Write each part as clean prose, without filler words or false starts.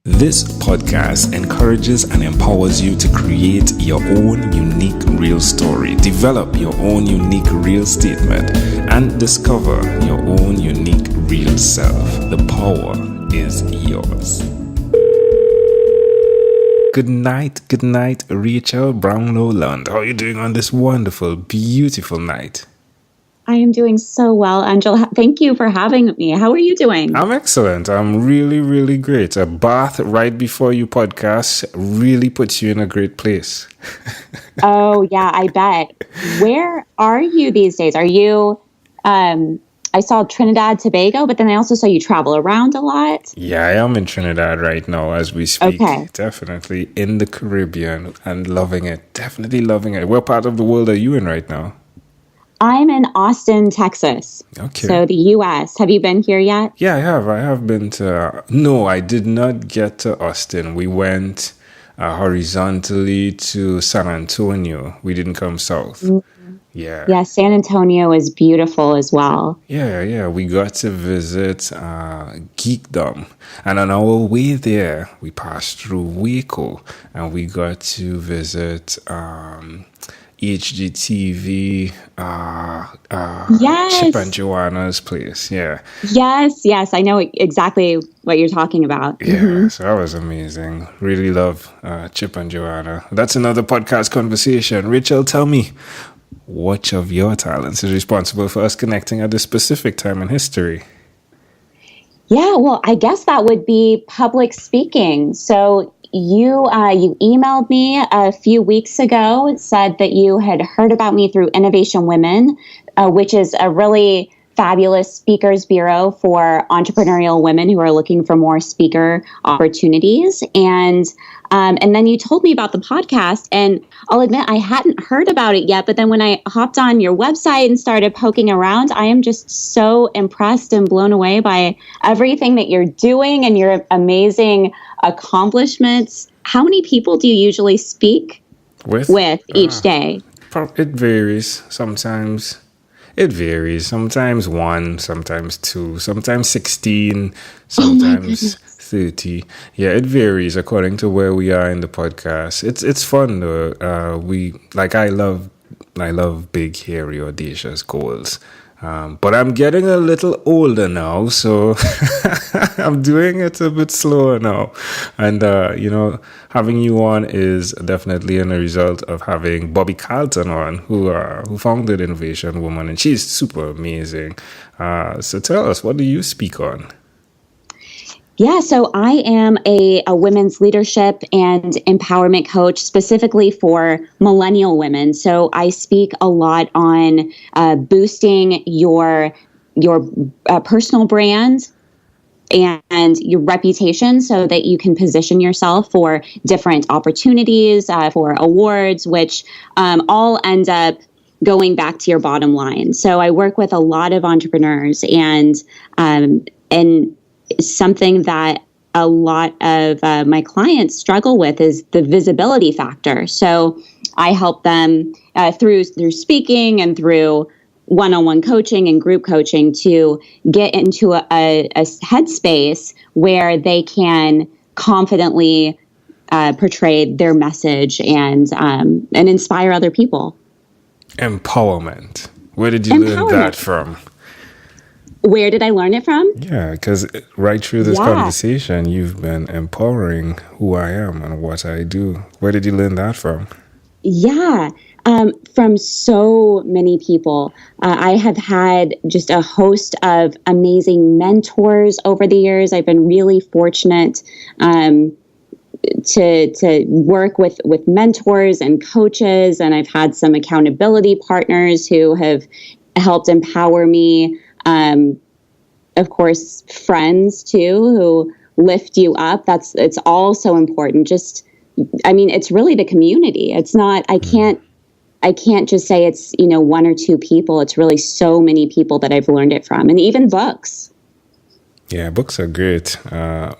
This podcast encourages and empowers you to create your own unique real story, develop your own unique real statement, and discover your own unique real self. The power is yours. Good night, Rachel Brownlow Lund. How are you doing on this wonderful, beautiful night? I am doing so well, Angela. Thank you for having me. How are you doing? I'm excellent. I'm really, really great. A bath right before you podcast really puts you in a great place. Oh, yeah, I bet. Where are you these days? Are you, I saw Trinidad, Tobago, but then I also saw you travel around a lot. Yeah, I am in Trinidad right now as we speak. Okay. Definitely in the Caribbean and loving it. Definitely loving it. What part of the world are you in right now? I'm in Austin, Texas. Okay. So the U.S. Have you been here yet? Yeah, I have. I have been to... No, I did not get to Austin. We went horizontally to San Antonio. We didn't come south. Mm-hmm. Yeah. Yeah, San Antonio is beautiful as well. Yeah. We got to visit Geekdom. And on our way there, we passed through Waco. And we got to visit... HGTV, yes. Chip and Joanna's place. Yeah. Yes. I know exactly what you're talking about. Yeah, Mm-hmm. So that was amazing. Really love Chip and Joanna. That's another podcast conversation. Rachel, tell me, which of your talents is responsible for us connecting at this specific time in history? Yeah, well, I guess that would be public speaking. So you emailed me a few weeks ago, said that you had heard about me through Innovation Women, which is a really fabulous speakers bureau for entrepreneurial women who are looking for more speaker opportunities. And then you told me about the podcast, and I'll admit I hadn't heard about it yet. But then when I hopped on your website and started poking around, I am just so impressed and blown away by everything that you're doing and your amazing accomplishments. How many people do you usually speak with each day? It varies. Sometimes it varies. Sometimes 1, sometimes 2, sometimes 16, sometimes 30. Yeah, it varies according to where we are in the podcast. It's fun though. I love big, hairy, audacious goals. But I'm getting a little older now, so I'm doing it a bit slower now. And, having you on is definitely a result of having Bobby Carlton on, who founded Innovation Woman, and she's super amazing. So tell us, what do you speak on? Yeah, so I am a women's leadership and empowerment coach specifically for millennial women. So I speak a lot on boosting your personal brand and your reputation so that you can position yourself for different opportunities, for awards, which all end up going back to your bottom line. So I work with a lot of entrepreneurs and something that a lot of my clients struggle with is the visibility factor. So I help them through speaking and through one-on-one coaching and group coaching to get into a headspace where they can confidently portray their message and inspire other people. Empowerment. Where did you learn that from? Where did I learn it from? Yeah, because right through this conversation, you've been empowering who I am and what I do. Where did you learn that from? Yeah, from so many people. I have had just a host of amazing mentors over the years. I've been really fortunate to work with mentors and coaches, and I've had some accountability partners who have helped empower me. Of course, friends too, who lift you up. It's all so important. It's really the community. It's not, I can't just say it's, 1 or 2 people. It's really so many people that I've learned it from, and even books. Yeah, books are great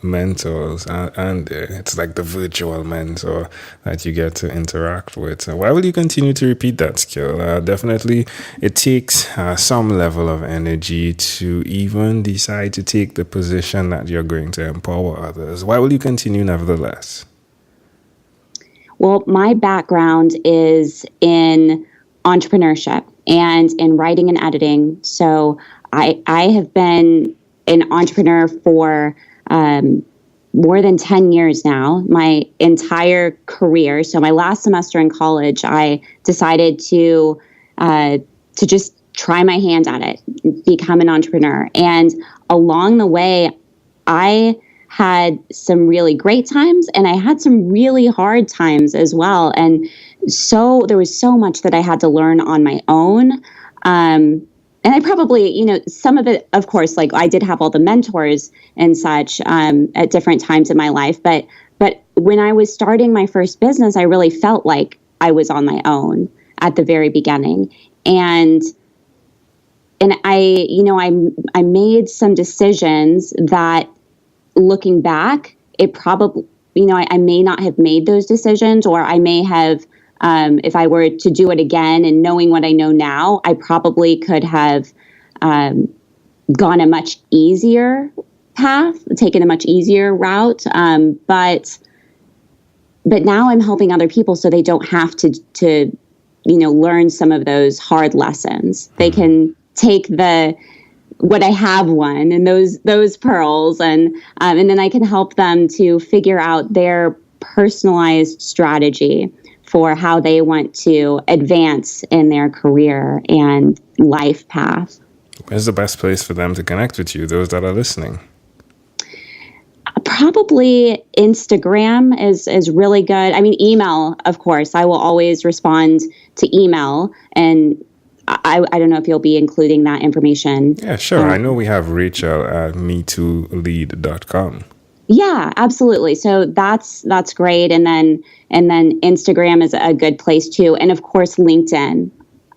mentors, and it's like the virtual mentor that you get to interact with. So why will you continue to repeat that skill? Definitely, it takes some level of energy to even decide to take the position that you're going to empower others. Why will you continue nevertheless? Well, my background is in entrepreneurship and in writing and editing. So I have been an entrepreneur for more than 10 years now, my entire career. So my last semester in college, I decided to just try my hand at it, become an entrepreneur. And along the way, I had some really great times and I had some really hard times as well. And so there was so much that I had to learn on my own. And I probably, some of it, of course, like I did have all the mentors and such at different times in my life. But when I was starting my first business, I really felt like I was on my own at the very beginning. And I made some decisions that, looking back, it probably, I may not have made those decisions, or I may have, if I were to do it again and knowing what I know now, I probably could have gone a much easier path, taken a much easier route. But now I'm helping other people so they don't have to learn some of those hard lessons. They can take what I have won and those pearls, and then I can help them to figure out their personalized strategy for how they want to advance in their career and life path. Where's the best place for them to connect with you, those that are listening? Probably Instagram is really good. I mean, email, of course. I will always respond to email, and I don't know if you'll be including that information. Yeah, sure. I know we have Rachel at me2lead.com. Yeah, absolutely. So that's great. And then Instagram is a good place too. And of course, LinkedIn.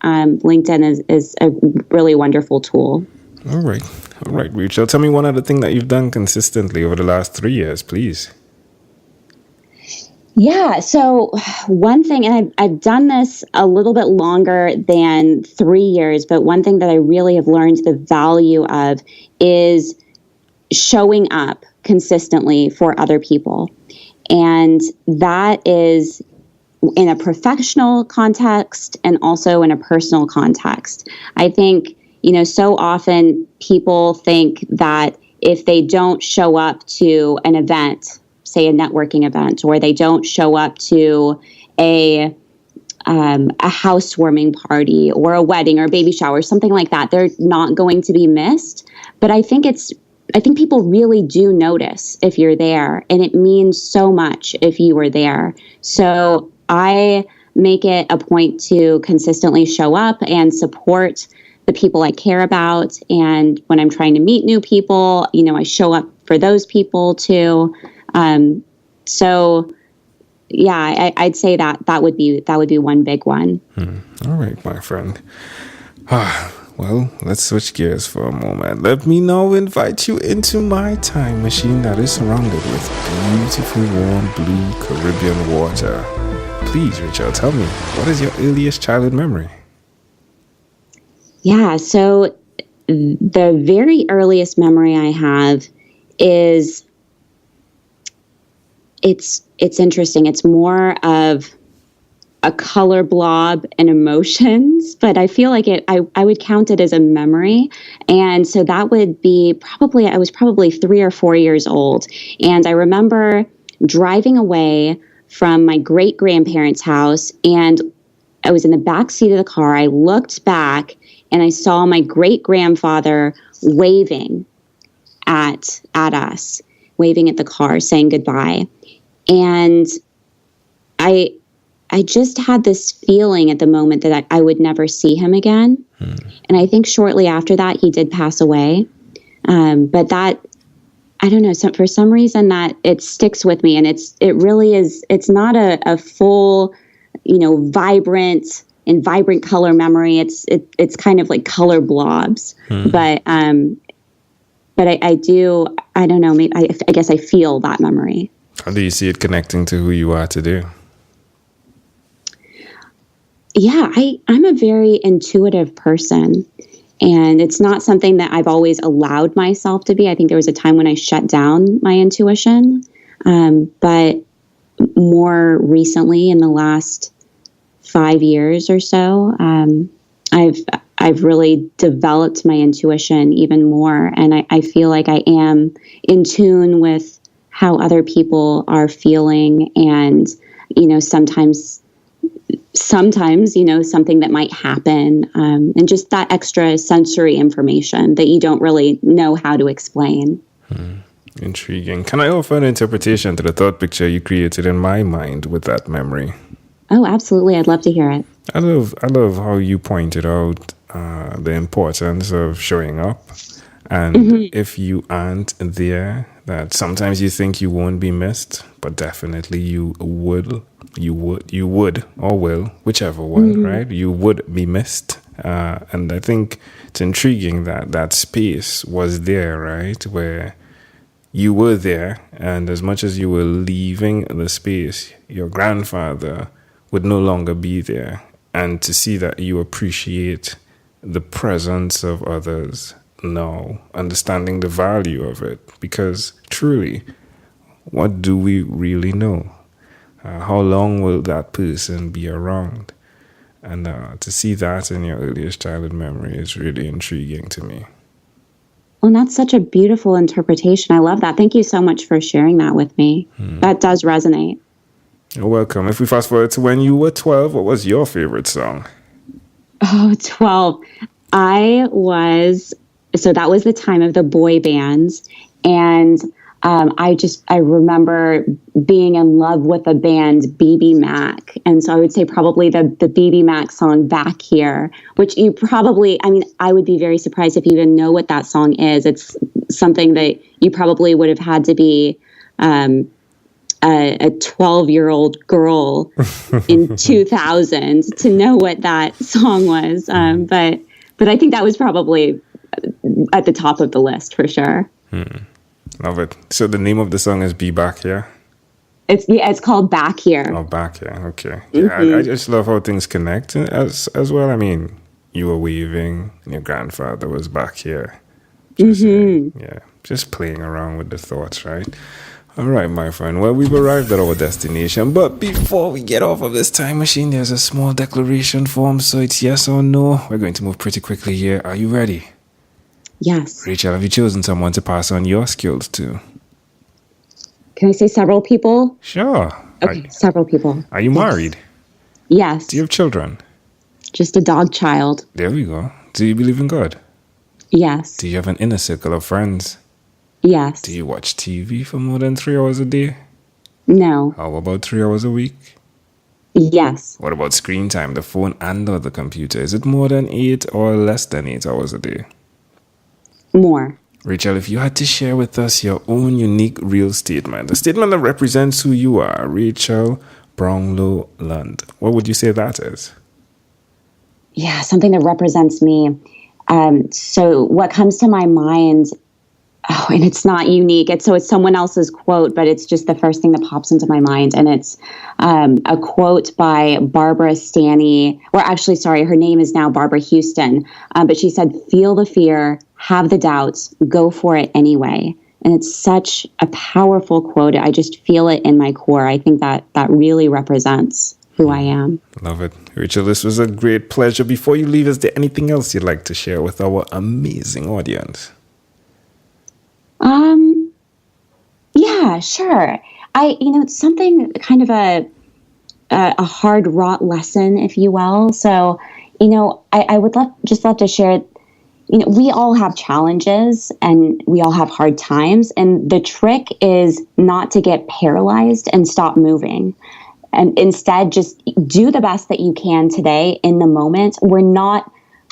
LinkedIn is a really wonderful tool. All right, Rachel. Tell me one other thing that you've done consistently over the last 3 years, please. Yeah. So one thing, and I've done this a little bit longer than 3 years, but one thing that I really have learned the value of is showing up consistently for other people. And that is in a professional context and also in a personal context. I think, so often people think that if they don't show up to an event, say a networking event, or they don't show up to a housewarming party or a wedding or a baby shower, something like that, they're not going to be missed. But I think people really do notice if you're there, and it means so much if you were there. So I make it a point to consistently show up and support the people I care about. And when I'm trying to meet new people, I show up for those people too. So yeah, I'd say that would be one big one. All right, my friend. Well, let's switch gears for a moment. Let me now invite you into my time machine that is surrounded with beautiful, warm, blue Caribbean water. Please, Rachel, tell me, what is your earliest childhood memory? Yeah, so the very earliest memory I have is, it's interesting. It's more of a color blob and emotions, but I feel like I would count it as a memory. And so that would be I was probably 3 or 4 years old. And I remember driving away from my great grandparents' house, and I was in the back seat of the car. I looked back and I saw my great grandfather waving at us, waving at the car, saying goodbye. And I just had this feeling at the moment that I would never see him again. And I think shortly after that, he did pass away. But that, I don't know, for some reason that it sticks with me. And it really is, it's not a full, vibrant color memory. It's kind of like color blobs. But but I don't know, maybe I guess I feel that memory. How do you see it connecting to who you are today? Yeah, I'm a very intuitive person, and it's not something that I've always allowed myself to be. I think there was a time when I shut down my intuition, but more recently, in the last 5 years or so, I've really developed my intuition even more, and I feel like I am in tune with how other people are feeling, and sometimes something that might happen, and just that extra sensory information that you don't really know how to explain. Intriguing. Can I offer an interpretation to the thought picture you created in my mind with that memory? Oh, absolutely. I'd love to hear it. I love how you pointed out the importance of showing up. And if you aren't there, that sometimes you think you won't be missed, but definitely you would or will, whichever one, right? You would be missed. And I think it's intriguing that space was there, right? Where you were there, and as much as you were leaving the space, your grandfather would no longer be there. And to see that you appreciate the presence of others now, understanding the value of it, because truly, what do we really know? How long will that person be around? And to see that in your earliest childhood memory is really intriguing to me. Well, that's such a beautiful interpretation. I love that. Thank you so much for sharing that with me. That does resonate. You're welcome. If we fast forward to when you were 12, what was your favorite song? Oh, 12. So that was the time of the boy bands. And I remember being in love with the band BB Mac. And so I would say probably the BB Mac song Back Here, which you probably, I would be very surprised if you even know what that song is. It's something that you probably would have had to be a 12-year-old girl in 2000 to know what that song was. But I think that was probably at the top of the list for sure. Love it. So the name of the song is Be Back Here? It's called Back Here. Oh, Back Here. Okay. Yeah, I just love how things connect as well. You were waving and your grandfather was back here. Just playing around with the thoughts, right? All right, my friend. Well, we've arrived at our destination. But before we get off of this time machine, there's a small declaration form. So it's yes or no. We're going to move pretty quickly here. Are you ready? Yes. Rachel, have you chosen someone to pass on your skills to? Can I say several people? Sure. Okay, several people. Are you married? Yes. Do you have children? Just a dog child. There we go. Do you believe in God? Yes. Do you have an inner circle of friends? Yes. Do you watch TV for more than 3 hours a day? No. How about 3 hours a week? Yes. What about screen time, the phone and or the computer? Is it more than 8 or less than 8 hours a day? More. Rachel, if you had to share with us your own unique real statement, a statement that represents who you are, Rachel Brownlow Lund, what would you say that is? Yeah, something that represents me. So what comes to my mind, and it's not unique. It's someone else's quote, but it's just the first thing that pops into my mind. And it's a quote by Barbara Stanny, or actually, sorry, her name is now Barbara Houston. But she said, feel the fear, have the doubts, go for it anyway. And it's such a powerful quote. I just feel it in my core. I think that really represents who I am. Love it. Rachel, this was a great pleasure. Before you leave, is there anything else you'd like to share with our amazing audience? Yeah, sure. It's something kind of a hard wrought lesson, if you will. So, I would love to share, we all have challenges and we all have hard times. And the trick is not to get paralyzed and stop moving. And instead, just do the best that you can today in the moment. We're not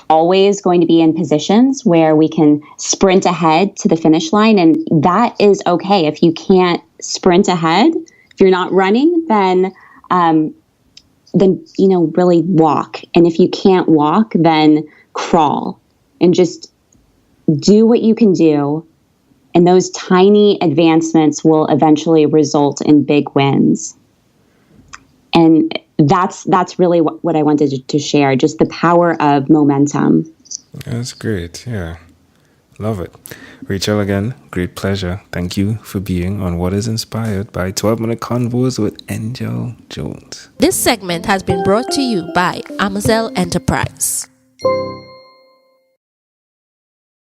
always going to be in positions where we can sprint ahead to the finish line. And that is okay. If you can't sprint ahead, if you're not running, then really walk. And if you can't walk, then crawl and just do what you can do And those tiny advancements will eventually result in big wins. And that's really what I wanted to share, just the power of momentum. That's great. Yeah. Love it. Rachel, again, great pleasure. Thank you for being on What is Inspired by 12-Minute Convos with Angel Jones. This segment has been brought to you by Amazel Enterprise.